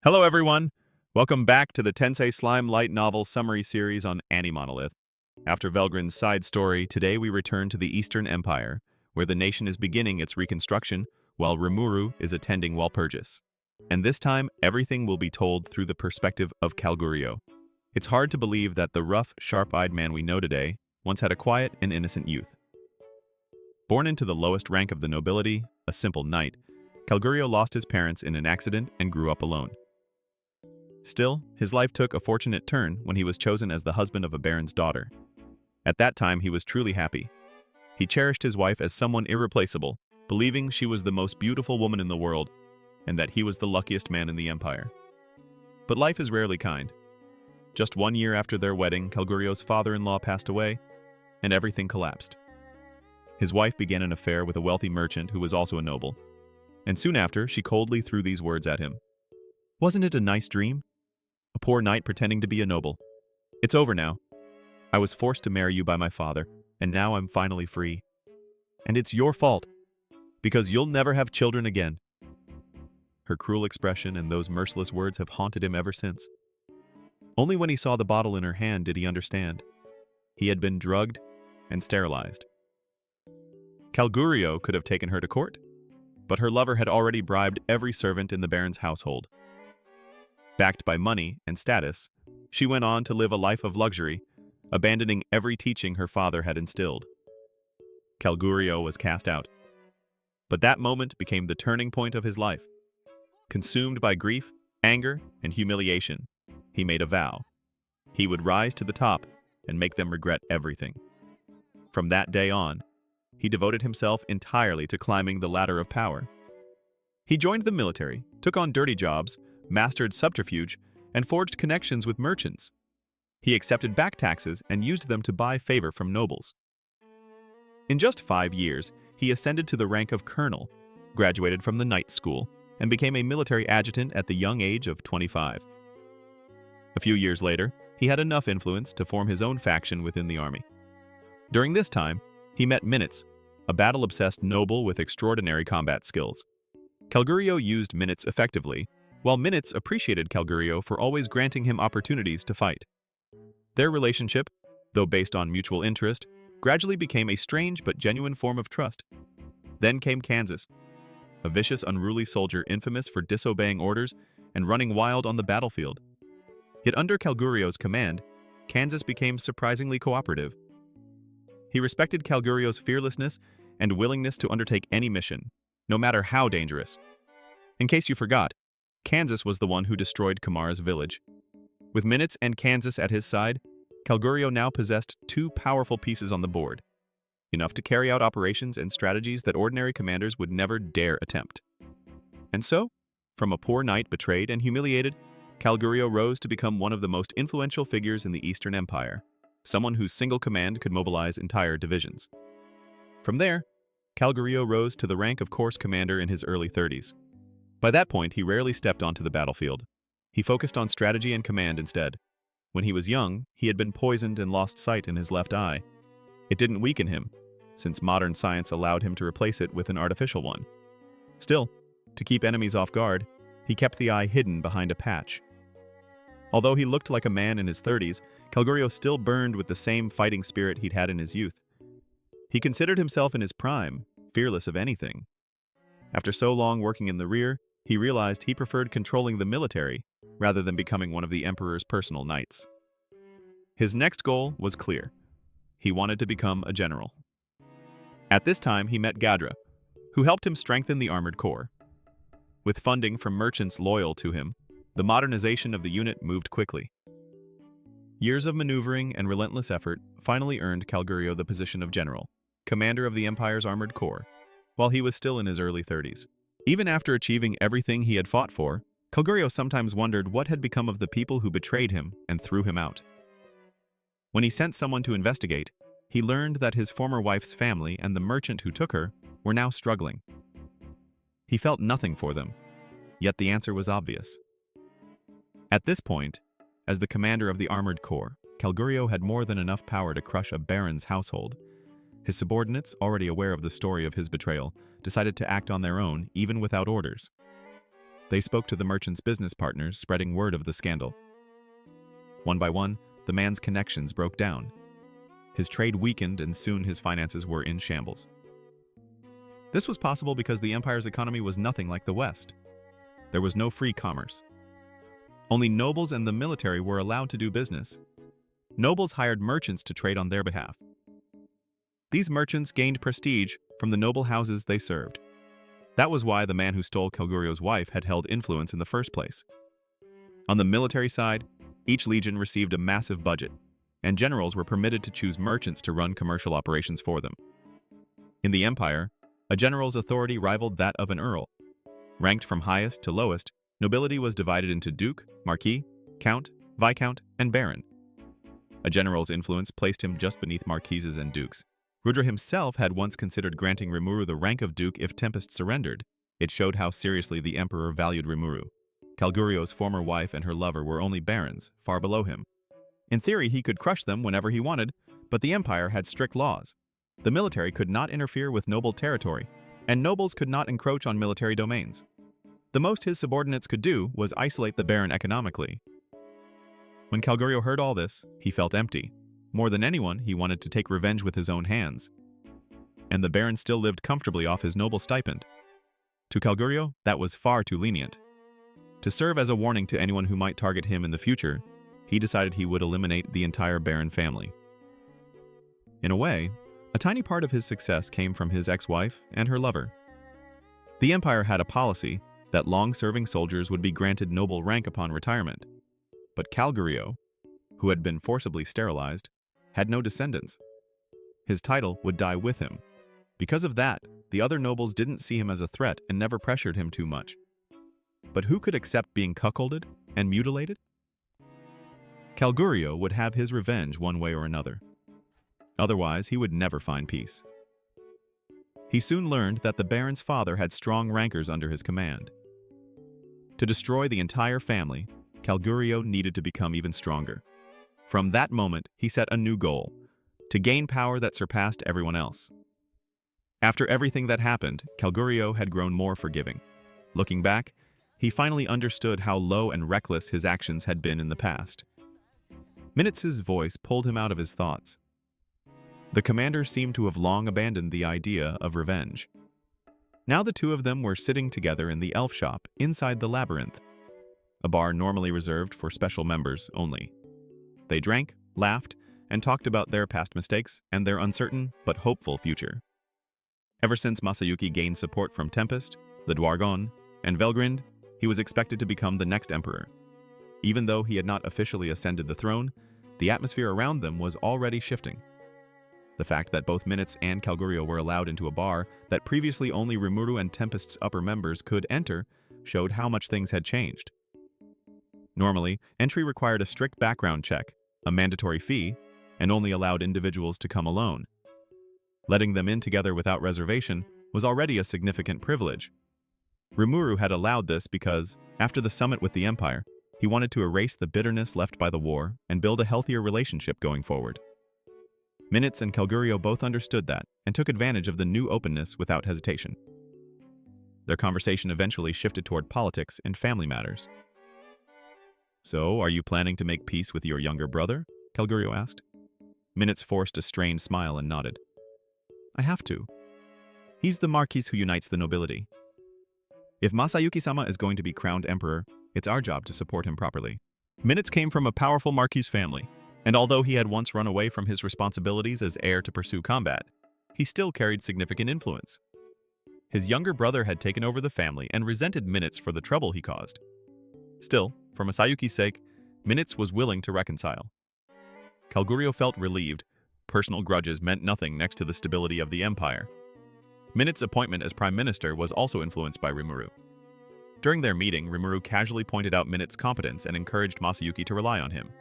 Hello, everyone! Welcome back to the Tensei Slime Light Novel Summary Series on AniMonolith. After Velgrin's side story, today we return to the Eastern Empire, where the nation is beginning its reconstruction, while Rimuru is attending Walpurgis. And this time, everything will be told through the perspective of Calgurio. It's hard to believe that the rough, sharp-eyed man we know today once had a quiet and innocent youth. Born into the lowest rank of the nobility, a simple knight, Calgurio lost his parents in an accident and grew up alone. Still, his life took a fortunate turn when he was chosen as the husband of a baron's daughter. At that time, he was truly happy. He cherished his wife as someone irreplaceable, believing she was the most beautiful woman in the world, and that he was the luckiest man in the empire. But life is rarely kind. Just 1 year after their wedding, Calgurio's father-in-law passed away, and everything collapsed. His wife began an affair with a wealthy merchant who was also a noble, and soon after, she coldly threw these words at him. "Wasn't it a nice dream? A poor knight pretending to be a noble. It's over now. I was forced to marry you by my father, and now I'm finally free. And it's your fault, because you'll never have children again." Her cruel expression and those merciless words have haunted him ever since. Only when he saw the bottle in her hand did he understand. He had been drugged and sterilized. Calgurio could have taken her to court, but her lover had already bribed every servant in the baron's household. Backed by money and status, she went on to live a life of luxury, abandoning every teaching her father had instilled. Calgurio was cast out. But that moment became the turning point of his life. Consumed by grief, anger, and humiliation, he made a vow. He would rise to the top and make them regret everything. From that day on, he devoted himself entirely to climbing the ladder of power. He joined the military, took on dirty jobs, mastered subterfuge, and forged connections with merchants. He accepted back taxes and used them to buy favor from nobles. In just 5 years, he ascended to the rank of colonel, graduated from the Knight School, and became a military adjutant at the young age of 25. A few years later, he had enough influence to form his own faction within the army. During this time, he met Minutes, a battle-obsessed noble with extraordinary combat skills. Calgurio used Minutes effectively, while Minutes appreciated Calgurio for always granting him opportunities to fight. Their relationship, though based on mutual interest, gradually became a strange but genuine form of trust. Then came Kansas, a vicious, unruly soldier infamous for disobeying orders and running wild on the battlefield. Yet under Calgurio's command, Kansas became surprisingly cooperative. He respected Calgurio's fearlessness and willingness to undertake any mission, no matter how dangerous. In case you forgot, Kansas was the one who destroyed Kamara's village. With Minutes and Kansas at his side, Calgurio now possessed 2 powerful pieces on the board, enough to carry out operations and strategies that ordinary commanders would never dare attempt. And so, from a poor knight betrayed and humiliated, Calgurio rose to become one of the most influential figures in the Eastern Empire, someone whose single command could mobilize entire divisions. From there, Calgurio rose to the rank of Corps Commander in his early 30s. By that point, he rarely stepped onto the battlefield. He focused on strategy and command instead. When he was young, he had been poisoned and lost sight in his left eye. It didn't weaken him, since modern science allowed him to replace it with an artificial one. Still, to keep enemies off guard, he kept the eye hidden behind a patch. Although he looked like a man in his 30s, Calgurio still burned with the same fighting spirit he'd had in his youth. He considered himself in his prime, fearless of anything. After so long working in the rear, he realized he preferred controlling the military rather than becoming one of the emperor's personal knights. His next goal was clear. He wanted to become a general. At this time, he met Gadra, who helped him strengthen the armored corps. With funding from merchants loyal to him, the modernization of the unit moved quickly. Years of maneuvering and relentless effort finally earned Calgurio the position of general, commander of the empire's armored corps, while he was still in his early 30s. Even after achieving everything he had fought for, Calgurio sometimes wondered what had become of the people who betrayed him and threw him out. When he sent someone to investigate, he learned that his former wife's family and the merchant who took her were now struggling. He felt nothing for them, yet the answer was obvious. At this point, as the commander of the armored corps, Calgurio had more than enough power to crush a baron's household. His subordinates, already aware of the story of his betrayal, decided to act on their own, even without orders. They spoke to the merchant's business partners, spreading word of the scandal. One by one, the man's connections broke down. His trade weakened, and soon his finances were in shambles. This was possible because the empire's economy was nothing like the West. There was no free commerce. Only nobles and the military were allowed to do business. Nobles hired merchants to trade on their behalf. These merchants gained prestige from the noble houses they served. That was why the man who stole Kagurio's wife had held influence in the first place. On the military side, each legion received a massive budget, and generals were permitted to choose merchants to run commercial operations for them. In the empire, a general's authority rivaled that of an earl. Ranked from highest to lowest, nobility was divided into duke, marquis, count, viscount, and baron. A general's influence placed him just beneath marquises and dukes. Rudra himself had once considered granting Rimuru the rank of duke if Tempest surrendered. It showed how seriously the emperor valued Rimuru. Kagurio's former wife and her lover were only barons, far below him. In theory, he could crush them whenever he wanted, but the empire had strict laws. The military could not interfere with noble territory, and nobles could not encroach on military domains. The most his subordinates could do was isolate the baron economically. When Kagurio heard all this, he felt empty. More than anyone, he wanted to take revenge with his own hands. And the baron still lived comfortably off his noble stipend. To Kagurio, that was far too lenient. To serve as a warning to anyone who might target him in the future, he decided he would eliminate the entire baron family. In a way, a tiny part of his success came from his ex-wife and her lover. The empire had a policy that long-serving soldiers would be granted noble rank upon retirement. But Kagurio, who had been forcibly sterilized, had no descendants. His title would die with him. Because of that, the other nobles didn't see him as a threat and never pressured him too much. But who could accept being cuckolded and mutilated? Kagurio would have his revenge one way or another. Otherwise, he would never find peace. He soon learned that the baron's father had strong rankers under his command. To destroy the entire family, Kagurio needed to become even stronger. From that moment, he set a new goal: to gain power that surpassed everyone else. After everything that happened, Kagurio had grown more forgiving. Looking back, he finally understood how low and reckless his actions had been in the past. Minutes' voice pulled him out of his thoughts. The commander seemed to have long abandoned the idea of revenge. Now the two of them were sitting together in the elf shop inside the labyrinth, a bar normally reserved for special members only. They drank, laughed, and talked about their past mistakes and their uncertain but hopeful future. Ever since Masayuki gained support from Tempest, the Dwargon, and Velgrind, he was expected to become the next emperor. Even though he had not officially ascended the throne, the atmosphere around them was already shifting. The fact that both Minutes and Kagurio were allowed into a bar that previously only Rimuru and Tempest's upper members could enter showed how much things had changed. Normally, entry required a strict background check, a mandatory fee, and only allowed individuals to come alone. Letting them in together without reservation was already a significant privilege. Rimuru had allowed this because, after the summit with the Empire, he wanted to erase the bitterness left by the war and build a healthier relationship going forward. Minutes and Kagurio both understood that and took advantage of the new openness without hesitation. Their conversation eventually shifted toward politics and family matters. "So, are you planning to make peace with your younger brother?" Kagurio asked. Minutes forced a strained smile and nodded. "I have to. He's the Marquis who unites the nobility. If Masayuki-sama is going to be crowned emperor, it's our job to support him properly." Minutes came from a powerful Marquis family, and although he had once run away from his responsibilities as heir to pursue combat, he still carried significant influence. His younger brother had taken over the family and resented Minutes for the trouble he caused. Still, for Masayuki's sake, Minutes was willing to reconcile. Kagurio felt relieved. Personal grudges meant nothing next to the stability of the empire. Minutes' appointment as prime minister was also influenced by Rimuru. During their meeting, Rimuru casually pointed out Minutes' competence and encouraged Masayuki to rely on him.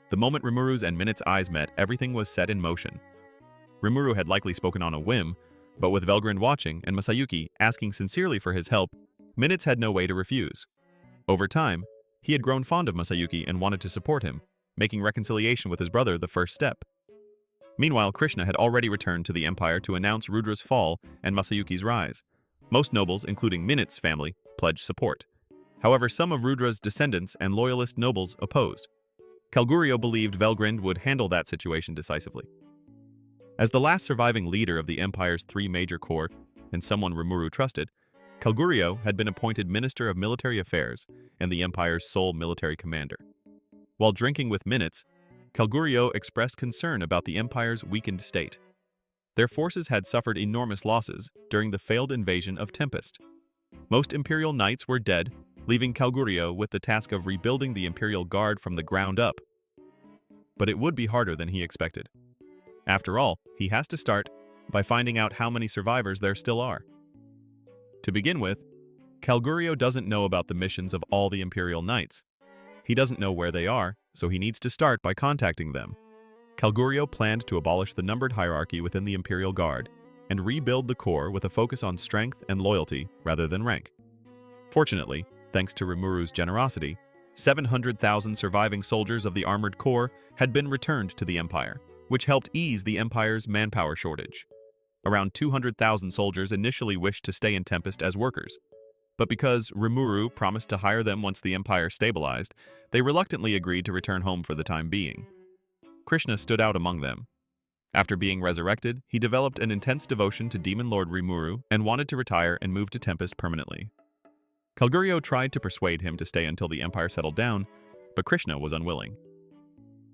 The moment Rimuru's and Minutes' eyes met, everything was set in motion. Rimuru had likely spoken on a whim, but with Velgrind watching and Masayuki asking sincerely for his help, Minutes had no way to refuse. Over time, he had grown fond of Masayuki and wanted to support him, making reconciliation with his brother the first step. Meanwhile, Krishna had already returned to the empire to announce Rudra's fall and Masayuki's rise. Most nobles, including Minutes' family, pledged support. However, some of Rudra's descendants and loyalist nobles opposed. Kalgurio believed Velgrind would handle that situation decisively. As the last surviving leader of the empire's three major corps, and someone Rimuru trusted, Kalgurio had been appointed Minister of Military Affairs and the empire's sole military commander. While drinking with Minutes, Kalgurio expressed concern about the empire's weakened state. Their forces had suffered enormous losses during the failed invasion of Tempest. Most imperial knights were dead, leaving Kalgurio with the task of rebuilding the imperial guard from the ground up. But it would be harder than he expected. After all, he has to start by finding out how many survivors there still are. To begin with, Kalgurio doesn't know about the missions of all the imperial knights. He doesn't know where they are, so he needs to start by contacting them. Kalgurio planned to abolish the numbered hierarchy within the imperial guard and rebuild the corps with a focus on strength and loyalty rather than rank. Fortunately, thanks to Rimuru's generosity, 700,000 surviving soldiers of the armored corps had been returned to the empire, which helped ease the empire's manpower shortage. Around 200,000 soldiers initially wished to stay in Tempest as workers, but because Rimuru promised to hire them once the empire stabilized, they reluctantly agreed to return home for the time being. Krishna stood out among them. After being resurrected, he developed an intense devotion to Demon Lord Rimuru and wanted to retire and move to Tempest permanently. Kalgurio tried to persuade him to stay until the empire settled down, but Krishna was unwilling.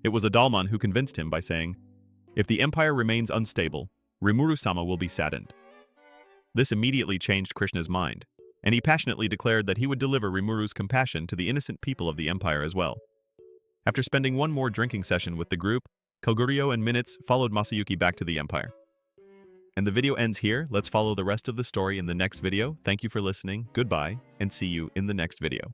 It was Adalman who convinced him by saying, "If the empire remains unstable, Rimuru-sama will be saddened." This immediately changed Krishna's mind, and he passionately declared that he would deliver Rimuru's compassion to the innocent people of the empire as well. After spending one more drinking session with the group, Kalgurio and Minutes followed Masayuki back to the empire. And the video ends here. Let's follow the rest of the story in the next video. Thank you for listening, goodbye, and see you in the next video.